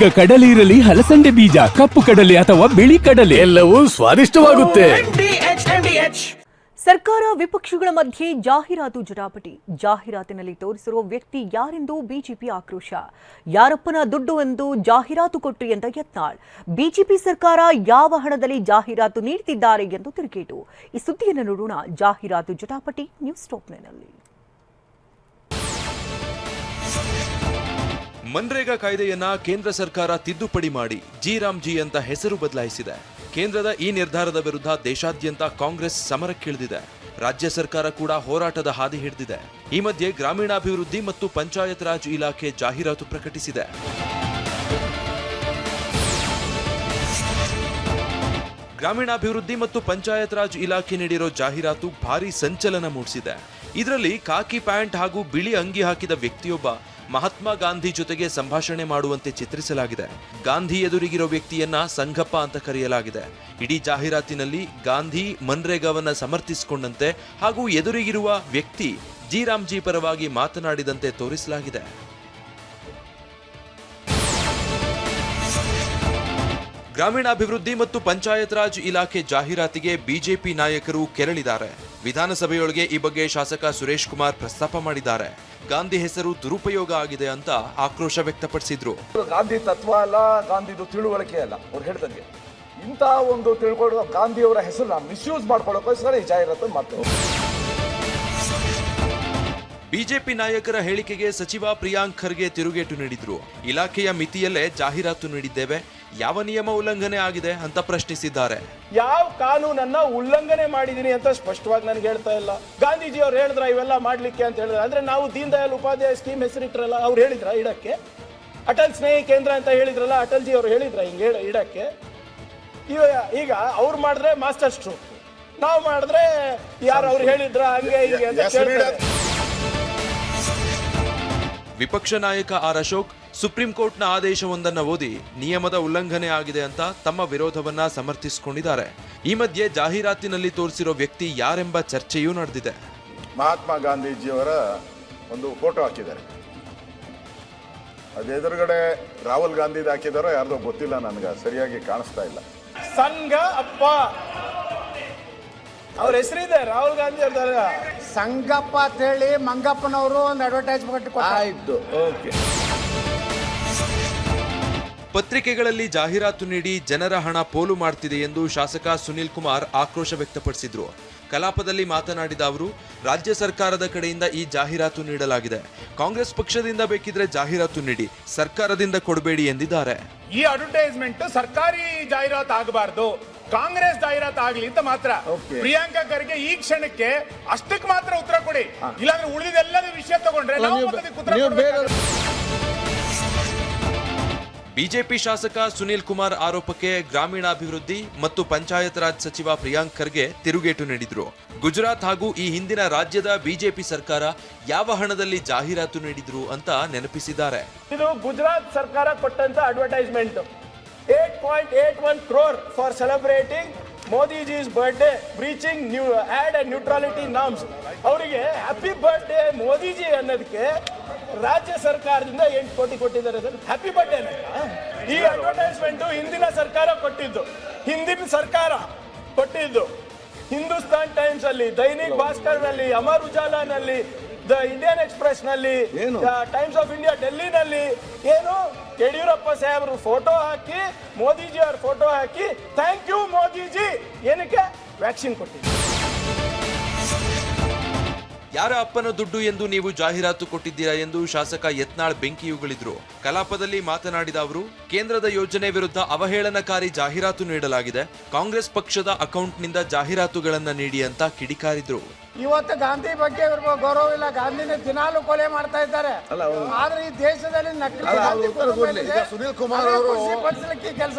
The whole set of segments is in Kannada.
ಈಗ ಕಡಲೆ ಇರಲಿ, ಹಲಸಂಡೆ ಬೀಜ, ಕಪ್ಪು ಕಡಲೆ ಅಥವಾ ಬಿಳಿ ಕಡಲೆ, ಎಲ್ಲವೂ ಸ್ವಾದಿಷ್ಟವಾಗುತ್ತೆ. ಸರ್ಕಾರ ವಿಪಕ್ಷಗಳ ಮಧ್ಯೆ ಜಾಹೀರಾತು ಜಟಾಪಟಿ. ಜಾಹೀರಾತಿನಲ್ಲಿ ತೋರಿಸಿರುವ ವ್ಯಕ್ತಿ ಯಾರೆಂದು ಬಿಜೆಪಿ ಆಕ್ರೋಶ. ಯಾರಪ್ಪನ ದುಡ್ಡು ಎಂದು ಜಾಹೀರಾತು ಕೊಟ್ರಿ ಎಂದ ಯತ್ನಾಳ್. ಬಿಜೆಪಿ ಸರ್ಕಾರ ಯಾವ ಹಣದಲ್ಲಿ ಜಾಹೀರಾತು ನೀಡುತ್ತಿದ್ದಾರೆ ಎಂದು ತಿರುಗೇಟು. ಈ ಸುದ್ದಿಯನ್ನು ನೋಡೋಣ. ಜಾಹೀರಾತು ಜಟಾಪಟಿ ನ್ಯೂಸ್ ಟಾಪ್ನಲ್ಲಿ. ಮನ್ರೇಗಾ ಕಾಯ್ದೆಯನ್ನ ಕೇಂದ್ರ ಸರ್ಕಾರ ತಿದ್ದುಪಡಿ ಮಾಡಿ ಜಿ ಅಂತ ಹೆಸರು ಬದಲಾಯಿಸಿದೆ. ಕೇಂದ್ರದ ಈ ನಿರ್ಧಾರದ ವಿರುದ್ಧ ದೇಶಾದ್ಯಂತ ಕಾಂಗ್ರೆಸ್ ಸಮರಕ್ಕಿಳಿದಿದೆ. ರಾಜ್ಯ ಸರ್ಕಾರ ಕೂಡ ಹೋರಾಟದ ಹಾದಿ ಹಿಡಿದಿದೆ. ಈ ಮಧ್ಯೆ ಗ್ರಾಮೀಣಾಭಿವೃದ್ಧಿ ಮತ್ತು ಪಂಚಾಯತ್ ರಾಜ್ ಇಲಾಖೆ ಜಾಹೀರಾತು ಪ್ರಕಟಿಸಿದೆ. ಗ್ರಾಮೀಣಾಭಿವೃದ್ಧಿ ಮತ್ತು ಪಂಚಾಯತ್ ರಾಜ್ ಇಲಾಖೆ ನೀಡಿರೋ ಜಾಹೀರಾತು ಭಾರೀ ಸಂಚಲನ ಮೂಡಿಸಿದೆ. ಇದರಲ್ಲಿ ಕಾಕಿ ಪ್ಯಾಂಟ್ ಹಾಗೂ ಬಿಳಿ ಅಂಗಿ ಹಾಕಿದ ವ್ಯಕ್ತಿಯೊಬ್ಬ ಮಹಾತ್ಮ ಗಾಂಧಿ ಜೊತೆಗೆ ಸಂಭಾಷಣೆ ಮಾಡುವಂತೆ ಚಿತ್ರಿಸಲಾಗಿದೆ. ಗಾಂಧಿ ಎದುರಿಗಿರೋ ವ್ಯಕ್ತಿಯನ್ನ ಸಂಘಪ್ಪ ಅಂತ ಕರೆಯಲಾಗಿದೆ. ಇಡೀ ಜಾಹೀರಾತಿನಲ್ಲಿ ಗಾಂಧಿ ಮನ್ರೇಗಾವನ್ನ ಸಮರ್ಥಿಸಿಕೊಂಡಂತೆ ಹಾಗೂ ಎದುರಿಗಿರುವ ವ್ಯಕ್ತಿ ಜಿ ಪರವಾಗಿ ಮಾತನಾಡಿದಂತೆ ತೋರಿಸಲಾಗಿದೆ. ಗ್ರಾಮೀಣಾಭಿವೃದ್ಧಿ ಮತ್ತು ಪಂಚಾಯತ್ ರಾಜ್ ಇಲಾಖೆ ಜಾಹೀರಾತಿಗೆ ಬಿಜೆಪಿ ನಾಯಕರು ಕೆರಳಿದ್ದಾರೆ. ವಿಧಾನಸಭೆಯೊಳಗೆ ಈ ಬಗ್ಗೆ ಶಾಸಕ ಸುರೇಶ್ ಕುಮಾರ್ ಪ್ರಸ್ತಾಪ ಮಾಡಿದ್ದಾರೆ. ಗಾಂಧಿ ಹೆಸರು ದುರುಪಯೋಗ ಆಗಿದೆ ಅಂತ ಆಕ್ರೋಶ ವ್ಯಕ್ತಪಡಿಸಿದ್ರು. ಗಾಂಧಿ ತತ್ವ ಅಲ್ಲ, ಗಾಂಧಿದು ತಿಳುವಳಿಕೆ ಅಲ್ಲ. ಅವ್ರು ಹೇಳ್ದಂಗೆ ಇಂಥ ಒಂದು ತಿಳ್ಕೊಳ್ಳೋ ಗಾಂಧಿಯವರ ಹೆಸರನ್ನ ಮಿಸ್ಯೂಸ್ ಮಾಡ್ಕೊಳ್ಳೋಕ್ಕೋಸ್ಕರ ಈ ಜಾಹೀರಾತು ಮಾಡ್ತಾರೆ. ಬಿಜೆಪಿ ನಾಯಕರ ಹೇಳಿಕೆಗೆ ಸಚಿವ ಪ್ರಿಯಾಂಕ್ ಖರ್ಗೆ ತಿರುಗೇಟು ನೀಡಿದ್ರು. ಇಲಾಖೆಯ ಮಿತಿಯಲ್ಲೇ ಜಾಹೀರಾತು ನೀಡಿದ್ದೇವೆ, ಯಾವ ನಿಯಮ ಉಲ್ಲಂಘನೆ ಆಗಿದೆ ಅಂತ ಪ್ರಶ್ನಿಸಿದ್ದಾರೆ. ಯಾವ ಕಾನೂನನ್ನ ಉಲ್ಲಂಘನೆ ಮಾಡಿದೀನಿ ಅಂತ ಸ್ಪಷ್ಟವಾಗಿ ನನಗೆ ಹೇಳ್ತಾ ಇಲ್ಲ. ಗಾಂಧೀಜಿ ಅವ್ರು ಹೇಳಿದ್ರ ಇವೆಲ್ಲ ಮಾಡ್ಲಿಕ್ಕೆ ಅಂತ ಹೇಳಿದ್ರೆ, ಅಂದ್ರೆ ನಾವು ದೀನ್ ದಯಾಳ್ ಉಪಾಧ್ಯಾಯ ಸ್ಕೀಮ್ ಹೆಸರಿಟ್ರಲ್ಲ, ಅವ್ರು ಹೇಳಿದ್ರ ಇಡಕ್ಕೆ? ಅಟಲ್ ಸ್ನೇಹಿ ಕೇಂದ್ರ ಅಂತ ಹೇಳಿದ್ರಲ್ಲ, ಅಟಲ್ ಜಿ ಅವ್ರು ಹೇಳಿದ್ರ ಹಿಂಗೆ ಇಡಕ್ಕೆ? ಈಗ ಅವ್ರು ಮಾಡಿದ್ರೆ ಮಾಸ್ಟರ್ ಸ್ಟ್ರೋಕ್, ನಾವು ಮಾಡಿದ್ರೆ ಯಾರು ಅವ್ರು ಹೇಳಿದ್ರ ಹಂಗೆ ಹೀಗೆ ಅಂತ ಹೇಳ್ತಾರೆ. ವಿಪಕ್ಷ ನಾಯಕ ಆರ್ ಅಶೋಕ್ ಸುಪ್ರೀಂ ಕೋರ್ಟ್ನ ಆದೇಶವೊಂದನ್ನು ಓದಿ ನಿಯಮದ ಉಲ್ಲಂಘನೆ ಆಗಿದೆ ಅಂತ ತಮ್ಮ ವಿರೋಧವನ್ನ ಸಮರ್ಥಿಸಿಕೊಂಡಿದ್ದಾರೆ. ಈ ಮಧ್ಯೆ ಜಾಹೀರಾತಿನಲ್ಲಿ ತೋರಿಸಿರೋ ವ್ಯಕ್ತಿ ಯಾರೆಂಬ ಚರ್ಚೆಯೂ ನಡೆದಿದೆ. ಮಹಾತ್ಮ ಗಾಂಧೀಜಿಯವರ ಒಂದು ಫೋಟೋ ಹಾಕಿದ್ದಾರೆ. ಅದು ಎದುರುಗಡೆ ರಾಹುಲ್ ಗಾಂಧಿದು ಹಾಕಿದಾರೋ ಯಾರ್ದೋ ಗೊತ್ತಿಲ್ಲ, ನನಗೆ ಸರಿಯಾಗಿ ಕಾಣಿಸ್ತಾ ಇಲ್ಲ. ಸಂಘ ಅಪ್ಪ ಅವ್ರ ಹೆಸರಿದೆ, ರಾಹುಲ್ ಗಾಂಧಿ ಅವ್ರ ಸಂಗಪ್ಪ ಅಂತ ಹೇಳಿ ಮಂಗಪ್ಪನವರು ಒಂದು ಅಡ್ವರ್ಟೈಸ್ಮೆಂಟ್ ಆಯ್ತು. ಓಕೆ. ಪತ್ರಿಕೆಗಳಲ್ಲಿ ಜಾಹೀರಾತು ನೀಡಿ ಜನರ ಹಣ ಪೋಲು ಮಾಡ್ತಿದೆ ಎಂದು ಶಾಸಕ ಸುನೀಲ್ ಕುಮಾರ್ ಆಕ್ರೋಶ ವ್ಯಕ್ತಪಡಿಸಿದ್ರು. ಕಲಾಪದಲ್ಲಿ ಮಾತನಾಡಿದ ಅವರು, ರಾಜ್ಯ ಸರ್ಕಾರದ ಕಡೆಯಿಂದ ಈ ಜಾಹೀರಾತು ನೀಡಲಾಗಿದೆ. ಕಾಂಗ್ರೆಸ್ ಪಕ್ಷದಿಂದ ಬೇಕಿದ್ರೆ ಜಾಹೀರಾತು ನೀಡಿ, ಸರ್ಕಾರದಿಂದ ಕೊಡಬೇಡಿ ಎಂದಿದ್ದಾರೆ. ಈ ಅಡ್ವರ್ಟೈಸ್ಮೆಂಟ್ ಸರ್ಕಾರಿ ಜಾಹೀರಾತು ಆಗಬಾರ್ದು, ಕಾಂಗ್ರೆಸ್ ಜಾಹೀರಾತು ಆಗ್ಲಿ ಅಂತ ಮಾತ್ರ. ಪ್ರಿಯಾಂಕಾ ಖರ್ಗೆ ಈ ಕ್ಷಣಕ್ಕೆ ಅಷ್ಟಕ್ಕೆ ಮಾತ್ರ ಉತ್ತರ ಕೊಡಿ, ಇಲ್ಲಾಂದ್ರೆ ಉಳಿದೆಲ್ಲದ ವಿಷಯ ತಗೊಂಡ್ರೆ ಬಿಜೆಪಿ ಶಾಸಕ ಸುನೀಲ್ ಕುಮಾರ್ ಆರೋಪಕ್ಕೆ ಗ್ರಾಮೀಣಾಭಿವೃದ್ಧಿ ಮತ್ತು ಪಂಚಾಯತ್ ರಾಜ್ ಸಚಿವ ಪ್ರಿಯಾಂಕ್ ಖರ್ಗೆ ತಿರುಗೇಟು ನೀಡಿದ್ರು. ಗುಜರಾತ್ ಹಾಗೂ ಈ ಹಿಂದಿನ ರಾಜ್ಯದ ಬಿಜೆಪಿ ಸರ್ಕಾರ ಯಾವ ಹಣದಲ್ಲಿ ಜಾಹೀರಾತು ನೀಡಿದ್ರು ಅಂತ ನೆನಪಿಸಿದ್ದಾರೆ. ಇದು ಗುಜರಾತ್ ಸರ್ಕಾರ ಕೊಟ್ಟಂತ advertisement. 8.81 crore for celebrating Modiji's birthday, breaching new ad and neutrality norms. ಅವರಿಗೆ ಹ್ಯಾಪಿ ಬರ್ತ್ಡೇ ಮೋದಿಜಿ ಅನ್ನೋದಕ್ಕೆ ರಾಜ್ಯ ಸರ್ಕಾರದಿಂದ 8 ಕೋಟಿ ಕೊಟ್ಟಿದ್ದಾರೆ ಸರ್. ಹ್ಯಾಪಿ ಬರ್ತ್ಡೇ ಈ ಅಡ್ವರ್ಟೈಸ್ಮೆಂಟ್ ಹಿಂದಿನ ಸರ್ಕಾರ ಕೊಟ್ಟಿದ್ದು. ಹಿಂದೂಸ್ತಾನ್ ಟೈಮ್ಸ್ ಅಲ್ಲಿ, ದೈನಿಕ್ ಭಾಸ್ಕರ್ ನಲ್ಲಿ, ಅಮರ್ ಉಜಾಲಾನಲ್ಲಿ, ದ ಇಂಡಿಯನ್ ಎಕ್ಸ್ಪ್ರೆಸ್ ನಲ್ಲಿ, ಟೈಮ್ಸ್ ಆಫ್ ಇಂಡಿಯಾ ಡೆಲ್ಲಿನಲ್ಲಿ ಏನು ಯಡಿಯೂರಪ್ಪ ಸಾಹೇಬ್ರು ಫೋಟೋ ಹಾಕಿ, ಮೋದಿಜಿ ಅವ್ರ ಫೋಟೋ ಹಾಕಿ, ಥ್ಯಾಂಕ್ ಯು ಮೋದಿಜಿ, ಏನಕ್ಕೆ ವ್ಯಾಕ್ಸಿನ್ ಕೊಟ್ಟಿದ್ದೀವಿ. ಯಾರ ಅಪ್ಪನ ದುಡ್ಡು ಎಂದು ನೀವು ಜಾಹೀರಾತು ಕೊಟ್ಟಿದ್ದೀರಾ ಎಂದು ಶಾಸಕ ಯತ್ನಾಳ್ ಬೆಂಕಿಯುಗಳಿದ್ರು. ಕಲಾಪದಲ್ಲಿ ಮಾತನಾಡಿದ ಅವರು, ಕೇಂದ್ರದ ಯೋಜನೆ ವಿರುದ್ಧ ಅವಹೇಳನಕಾರಿ ಜಾಹೀರಾತು ನೀಡಲಾಗಿದೆ, ಕಾಂಗ್ರೆಸ್ ಪಕ್ಷದ ಅಕೌಂಟ್ನಿಂದ ಜಾಹೀರಾತುಗಳನ್ನ ನೀಡಿ ಅಂತ ಕಿಡಿಕಾರಿದ್ರು. ಇವತ್ತು ಗಾಂಧಿ ಬಗ್ಗೆ ಇವ್ರಿಗೂ ಗೌರವ ಇಲ್ಲ. ಗಾಂಧಿನ ದಿನಾಲು ಕೊಲೆ ಮಾಡ್ತಾ ಇದ್ದಾರೆ. ಆದ್ರೆ ಈ ದೇಶದಲ್ಲಿ ನಕಲಿ ಸುನೀಲ್ ಕುಮಾರ್ ಅವರು ಕೆಲಸ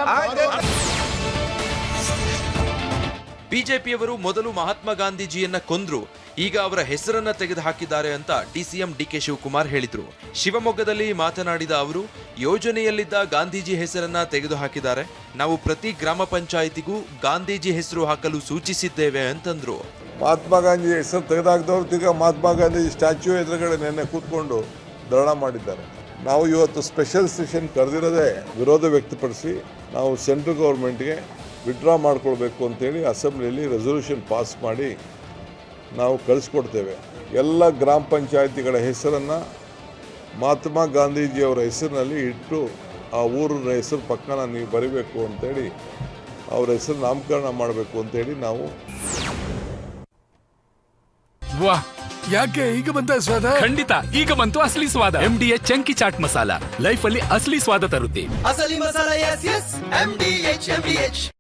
ಬಿಜೆಪಿಯವರು ಮೊದಲು ಮಹಾತ್ಮ ಗಾಂಧೀಜಿಯನ್ನ ಕೊಂದ್ರು, ಈಗ ಅವರ ಹೆಸರನ್ನ ತೆಗೆದು ಹಾಕಿದ್ದಾರೆ ಅಂತ ಡಿಸಿಎಂ ಡಿಕೆ ಶಿವಕುಮಾರ್ ಹೇಳಿದ್ರು. ಶಿವಮೊಗ್ಗದಲ್ಲಿ ಮಾತನಾಡಿದ ಅವರು, ಯೋಜನೆಯಲ್ಲಿದ್ದ ಗಾಂಧೀಜಿ ಹೆಸರನ್ನ ತೆಗೆದು ಹಾಕಿದ್ದಾರೆ, ನಾವು ಪ್ರತಿ ಗ್ರಾಮ ಪಂಚಾಯಿತಿಗೂ ಗಾಂಧೀಜಿ ಹೆಸರು ಹಾಕಲು ಸೂಚಿಸಿದ್ದೇವೆ ಅಂತಂದ್ರು. ಮಹಾತ್ಮ ಗಾಂಧಿ ಹೆಸರು ತೆಗೆದಾಕ್ದವ್ರು ಈಗ ಮಹಾತ್ಮ ಗಾಂಧಿ ಸ್ಟ್ಯಾಚ್ಯೂ ಎದುರುಗಡೆ ನೆನ್ನೆ ಕೂತ್ಕೊಂಡು ಧರಣ ಮಾಡಿದ್ದಾರೆ. ನಾವು ಇವತ್ತು ಸ್ಪೆಷಲ್ ಸೆಷನ್ ಕರೆದಿರೋದೇ ವಿರೋಧ ವ್ಯಕ್ತಪಡಿಸಿ ನಾವು ಸೆಂಟ್ರಲ್ ಗೌರ್ಮೆಂಟ್ಗೆ ವಿಡ್ರಾ ಮಾಡ್ಕೊಳ್ಬೇಕು ಅಂತೇಳಿ ಅಸೆಂಬ್ಲಿಯಲ್ಲಿ ರೆಸೊಲ್ಯೂಷನ್ ಪಾಸ್ ಮಾಡಿ ನಾವು ಕಳಿಸ್ಕೊಡ್ತೇವೆ. ಎಲ್ಲ ಗ್ರಾಮ ಪಂಚಾಯತಿಗಳ ಹೆಸರನ್ನು ಮಹಾತ್ಮ ಗಾಂಧೀಜಿಯವರ ಹೆಸರಿನಲ್ಲಿ ಇಟ್ಟು ಆ ಊರಿನ ಹೆಸರು ಪಕ್ಕನ ನೀವು ಬರಿಬೇಕು ಅಂತೇಳಿ ಅವರ ಹೆಸರು ನಾಮಕರಣ ಮಾಡಬೇಕು ಅಂತೇಳಿ ನಾವು. ವಾ, ಯಾಕೆ ಈಗ ಬಂತ ಸ್ವಾದ? ಖಂಡಿತ ಈಗ ಬಂತು ಅಸಲಿ ಸ್ವಾದ. MDH chunky chaat masala life ಅಲ್ಲಿ ಅಸಲಿ ಸ್ವಾದ ತರುತ್ತೆ. ಅಸಲಿ ಮಸಾಲ, ಎಸ್ ಎಸ್ MDH.